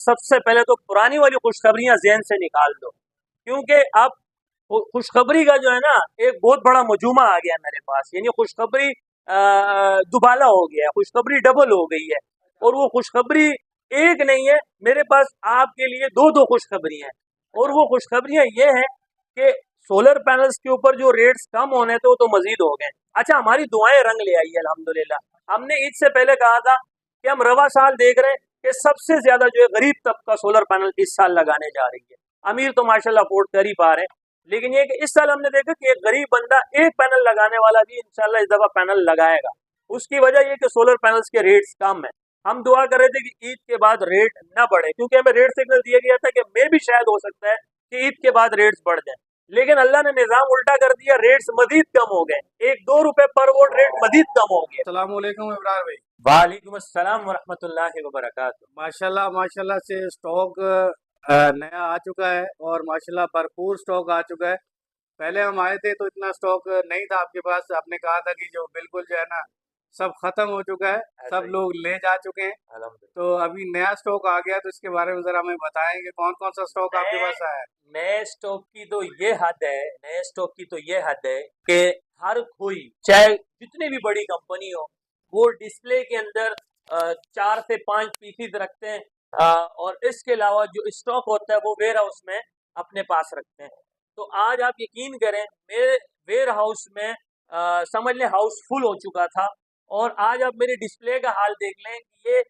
सबसे पहले तो पुरानी वाली खुशखबरियां ज़हन से निकाल दो, क्योंकि अब खुशखबरी का जो है ना एक बहुत बड़ा मजूमा आ गया मेरे पास। यानी खुशखबरी दुबाला हो गया है, खुशखबरी डबल हो गई है। और वो खुशखबरी एक नहीं है, मेरे पास आपके लिए दो दो खुशखबरी हैं। और वो खुशखबरियां ये हैं कि सोलर पैनल्स के ऊपर जो रेट्स कम होने थे वो तो मजीद हो गए। अच्छा, हमारी दुआएं रंग ले आई है अल्हम्दुलिल्लाह। हमने ईद से पहले कहा था कि हम रवा साल देख रहे हैं कि सबसे ज्यादा जो है गरीब तबका सोलर पैनल इस साल लगाने जा रही है। अमीर तो माशाल्लाह अफोर्ड कर ही पा रहे हैं, लेकिन ये कि इस साल हमने देखा कि एक गरीब बंदा एक पैनल लगाने वाला भी इंशाल्लाह इस दफा पैनल लगाएगा। उसकी वजह ये कि सोलर पैनल्स के रेट्स कम है। हम दुआ कर रहे थे कि ईद के बाद रेट न बढ़े, क्योंकि हमें रेट सिग्नल दिया गया था कि मे भी शायद हो सकता है कि ईद के बाद रेट्स बढ़ जाए, लेकिन अल्लाह ने निजाम उल्टा कर दिया, रेट्स मजीद कम हो गए। 1-2 रुपए पर वोट रेट मजीद कम हो गए। अस्सलाम वालेकुम इब्रार भाई। वालेकुम अस्सलाम वरहमतुल्लाहि वबरकातुहू। माशाल्लाह माशाल्लाह से स्टॉक नया आ चुका है और माशाल्लाह भरपूर स्टॉक आ चुका है। पहले हम आए थे तो इतना स्टॉक नहीं था आपके पास। आपने कहा था कि जो बिल्कुल जो है ना सब खत्म हो चुका है, सब लोग ले जा चुके हैं। अल्हम्दुलिल्लाह। तो अभी नया स्टॉक आ गया, तो इसके बारे में जरा हमें बताएं कि कौन कौन सा स्टॉक आपके नए पास आया है। नए स्टॉक की तो ये हद है, नए स्टॉक की तो ये हद है कि हर कोई, चाहे जितनी भी बड़ी कंपनी हो, वो डिस्प्ले के अंदर 4 से 5 पीसीज रखते हैं। और इसके अलावा जो स्टॉक होता है वो वेयर हाउस में अपने पास रखते हैं। तो आज आप यकीन करें, मेरे वेयर हाउस में समझ लें हाउस फुल हो चुका था। और आज आप मेरी डिस्प्ले का हाल देख लें कि ये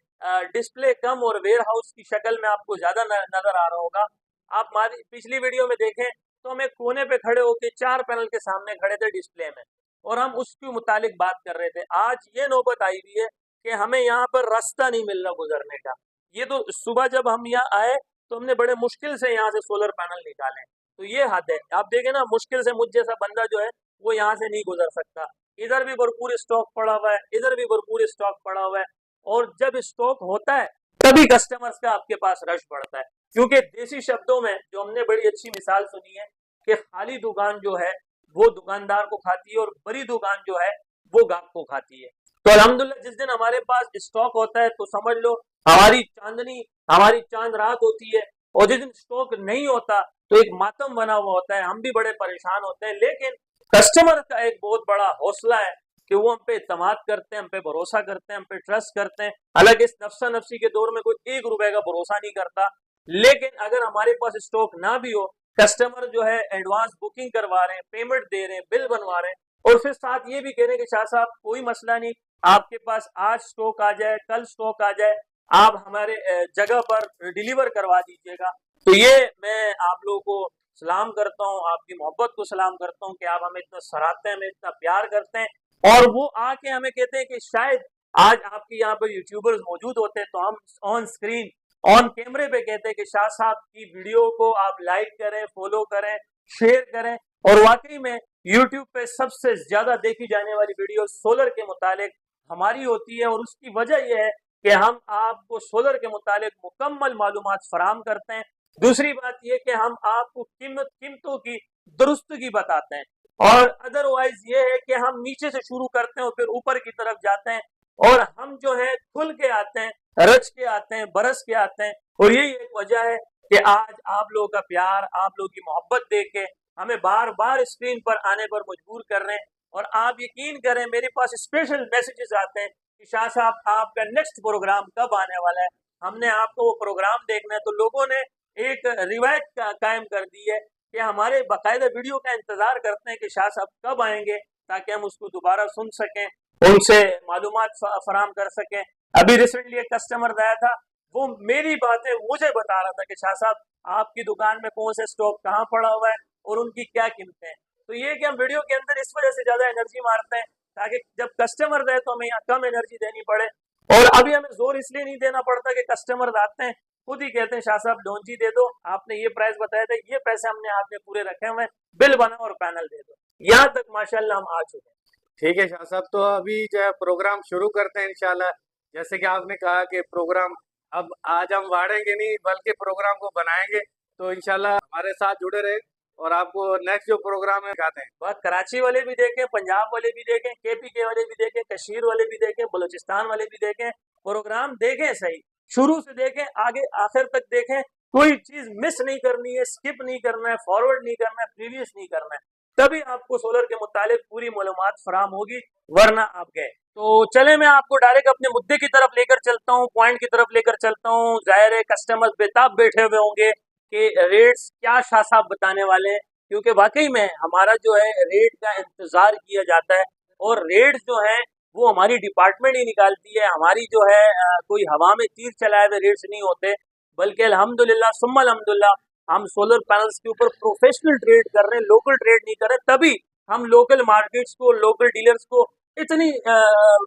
डिस्प्ले कम और वेयर हाउस की शक्ल में आपको ज्यादा नजर आ रहा होगा। आप हमारी पिछली वीडियो में देखें तो हम एक कोने पे खड़े होकर 4 पैनल के सामने खड़े थे डिस्प्ले में, और हम उसके मुतालिक बात कर रहे थे। आज ये नौबत आई हुई है कि हमें यहाँ पर रास्ता नहीं मिल रहा गुजरने का। ये तो सुबह जब हम यहाँ आए तो हमने बड़े मुश्किल से यहाँ से सोलर पैनल निकाले। तो ये हद है, आप देखें ना, मुश्किल से मुझ जैसा बंदा जो है वो यहाँ से नहीं गुजर सकता। इधर भी भरपूर स्टॉक पड़ा हुआ है, इधर भी भरपूर स्टॉक पड़ा हुआ है। और जब स्टॉक होता है तभी कस्टमर्स का आपके पास रश बढ़ता है, क्योंकि देसी शब्दों में जो हमने बड़ी अच्छी मिसाल सुनी है कि खाली दुकान जो है वो दुकानदार को खाती है और बड़ी दुकान जो है वो गाहक को खाती है। तो अल्हम्दुलिल्लाह जिस दिन हमारे पास स्टॉक होता है तो समझ लो हमारी चांदनी, हमारी चांद रात होती है। और जिस दिन स्टॉक नहीं होता तो एक मातम बना हुआ होता है, हम भी बड़े परेशान होते हैं। लेकिन कस्टमर का एक बहुत बड़ा हौसला है कि वो हम पे इत्तेमाद करते हैं, हम पे भरोसा करते हैं, हम पे ट्रस्ट करते हैं। हालांकि इस नफ्सा नफ्सी के दौर में कोई 1 रुपए का भरोसा नहीं करता, लेकिन अगर हमारे पास स्टॉक ना भी हो, कस्टमर जो है एडवांस बुकिंग करवा रहे हैं, पेमेंट दे रहे हैं, बिल बनवा रहे हैं, और फिर साथ ये भी कह रहे हैं कि शाह साहब कोई मसला नहीं, आपके पास आज स्टॉक आ जाए, कल स्टॉक आ जाए, आप हमारे जगह पर डिलीवर करवा दीजिएगा। तो ये मैं आप लोगों को सलाम करता हूँ, आपकी मोहब्बत को सलाम करता हूँ कि आप हमें इतना सराहते हैं, हमें इतना प्यार करते हैं। और वो आके हमें कहते हैं कि शायद आज आपके यहाँ पर यूट्यूबर्स मौजूद होते हैं तो हम ऑन स्क्रीन, ऑन कैमरे पे कहते हैं कि शाह साहब की वीडियो को आप लाइक करें, फॉलो करें, शेयर करें। और वाकई में यूट्यूब पे सबसे ज्यादा देखी जाने वाली वीडियो सोलर के मुतालिक हमारी होती है, और उसकी वजह यह है कि हम आपको सोलर के मुतालिक मुकम्मल मालूमात फराम करते हैं। दूसरी बात यह कि हम आपको कीमतों की दुरुस्तगी बताते हैं। और अदरवाइज ये है कि हम नीचे से शुरू करते हैं और फिर ऊपर की तरफ जाते हैं, और हम जो है खुल के आते हैं, रच के आते हैं, बरस के आते हैं। और यही एक वजह है कि आज आप लोगों का प्यार, आप लोगों की मोहब्बत देख के हमें बार बार स्क्रीन पर आने पर मजबूर कर रहे हैं। और आप यकीन करें, मेरे पास स्पेशल मैसेजेस आते हैं कि शाह साहब आपका नेक्स्ट प्रोग्राम कब आने वाला है, हमने आपको वो प्रोग्राम देखना है। तो लोगों ने एक रिवायत कायम कर दी है कि हमारे बाकायदा वीडियो का इंतजार करते हैं कि शाह साहब कब आएंगे, ताकि हम उसको दोबारा सुन सकें, उनसे मालूमात फराम कर सकें। अभी रिसेंटली एक कस्टमर आया था, वो मेरी बातें मुझे बता रहा था कि शाह साहब आपकी दुकान में कौन से स्टॉक कहाँ पड़ा हुआ है और उनकी क्या कीमतें हैं। तो ये कि हम वीडियो के अंदर इस वजह से ज्यादा एनर्जी मारते हैं ताकि जब कस्टमर रहे तो हमें यहाँ कम एनर्जी देनी पड़े। और अभी हमें जोर इसलिए नहीं देना पड़ता कि कस्टमर आते हैं खुद ही कहते हैं शाह साहब डोंजी दे दो, आपने ये प्राइस बताया था, ये पैसे हमने हाथ में पूरे रखे हुए, बिल बनाओ और पैनल दे दो। यहाँ तक माशाल्लाह हम आ चुके हैं। ठीक है शाह साहब, तो अभी जो है प्रोग्राम शुरू करते हैं इंशाल्लाह। जैसे कि आपने कहा कि प्रोग्राम अब आज हम वाड़ेंगे नहीं बल्कि प्रोग्राम को बनाएंगे, तो इंशाल्लाह हमारे साथ जुड़े रहे और आपको नेक्स्ट जो प्रोग्राम है दिखाते हैं। बस कराची वाले भी देखें, पंजाब वाले भी देखें, केपी के वाले भी देखें, कश्मीर वाले भी देखें, बलूचिस्तान वाले भी देखें, प्रोग्राम देखें सही। शुरू से देखें, आगे आखिर तक देखें, कोई चीज मिस नहीं करनी है, स्किप नहीं करना है, फॉरवर्ड नहीं करना है, प्रीवियस नहीं करना है, तभी आपको सोलर के मुतालिक पूरी मालूमात फराम होगी, वरना आप गए। तो चले मैं आपको डायरेक्ट अपने मुद्दे की तरफ लेकर चलता हूँ, पॉइंट की तरफ लेकर चलता हूँ। जाहिर है कस्टमर्स बेताब बैठे हुए होंगे कि रेट्स क्या शाह साहब बताने वाले हैं, क्योंकि वाकई में हमारा जो है रेट का इंतजार किया जाता है, और रेट्स जो है वो हमारी डिपार्टमेंट ही निकालती है। हमारी जो है कोई हवा में तीर चलाए हुए रेट्स नहीं होते, बल्कि अल्हम्दुलिल्लाह सुम्मा अल्हम्दुलिल्लाह हम सोलर पैनल्स के ऊपर प्रोफेशनल ट्रेड कर रहे हैं, लोकल ट्रेड नहीं कर रहे, तभी हम लोकल मार्केट्स को, लोकल डीलर्स को इतनी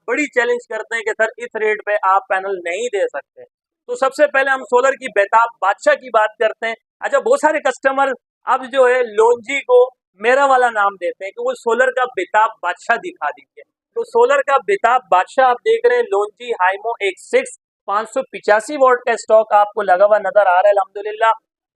बड़ी चैलेंज करते हैं कि सर इस रेट पे आप पैनल नहीं दे सकते। तो सबसे पहले हम सोलर की बेताब बादशाह की बात करते हैं। अच्छा, बहुत सारे कस्टमर अब जो है लोनजी को मेरा वाला नाम देते हैं कि वो सोलर का बेताब बादशाह दिखा दीजिए। तो सोलर का बेताब बादशाह आप देख रहे हैं, लोनजी हाइमो X6 585 वोल्ट का स्टॉक आपको लगा हुआ नजर आ रहा है अल्हम्दुलिल्लाह।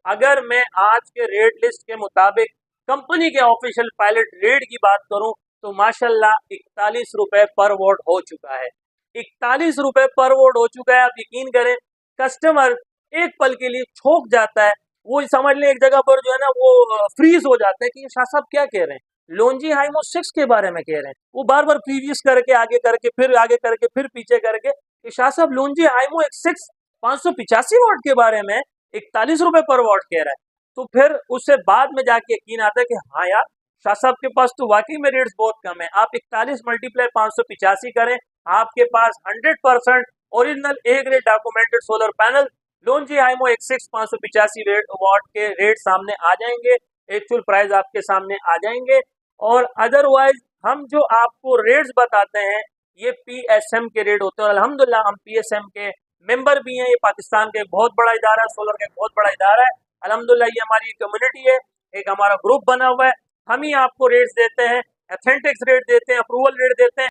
अगर मैं आज के रेट लिस्ट के मुताबिक कंपनी के ऑफिशियल पायलट रेट की बात करूं तो माशाल्लाह 41 रुपए पर वोट हो चुका है। 41 रुपए पर वोट हो चुका है। आप यकीन करें, कस्टमर एक पल के लिए छोक जाता है, वो समझ लें एक जगह पर जो है ना वो फ्रीज हो जाता है कि ये शाह साहब क्या कह रहे हैं, लोनजी हाइमो 6 के बारे में कह रहे हैं। वो बार बार प्रीवियस करके आगे करके फिर आगे करके फिर पीछे करके कि शाह साहब लोनजी हाइमो X6 585 वोट के बारे में 41 रुपए पर वोट कह रहा है। तो फिर उससे बाद में जाके यकीन आता है कि हाँ यार, शाह साहब के पास तो वाकई में रेट्स बहुत कम है। आप 41 मल्टीप्लाई 585 करें, आपके पास 100% original A grade documented solar panel Longi HiMO X6 585 watt के रेट सामने आ जाएंगे, एक्चुअल प्राइस आपके सामने आ जाएंगे। और अदरवाइज हम जो आपको रेट्स बताते हैं ये PSM के रेट होते हैं, और अल्हम्दुलिल्लाह हम PSM के मेंबर भी हैं। ये पाकिस्तान का एक बहुत बड़ा इदारा है, सोलर का एक बहुत बड़ा इदारा है अल्हम्दुलिल्लाह। ये हमारी कम्युनिटी है, एक हमारा ग्रुप बना हुआ है। हम ही आपको रेट्स देते हैं, ऑथेंटिक्स रेट देते हैं, अप्रूवल रेट देते हैं।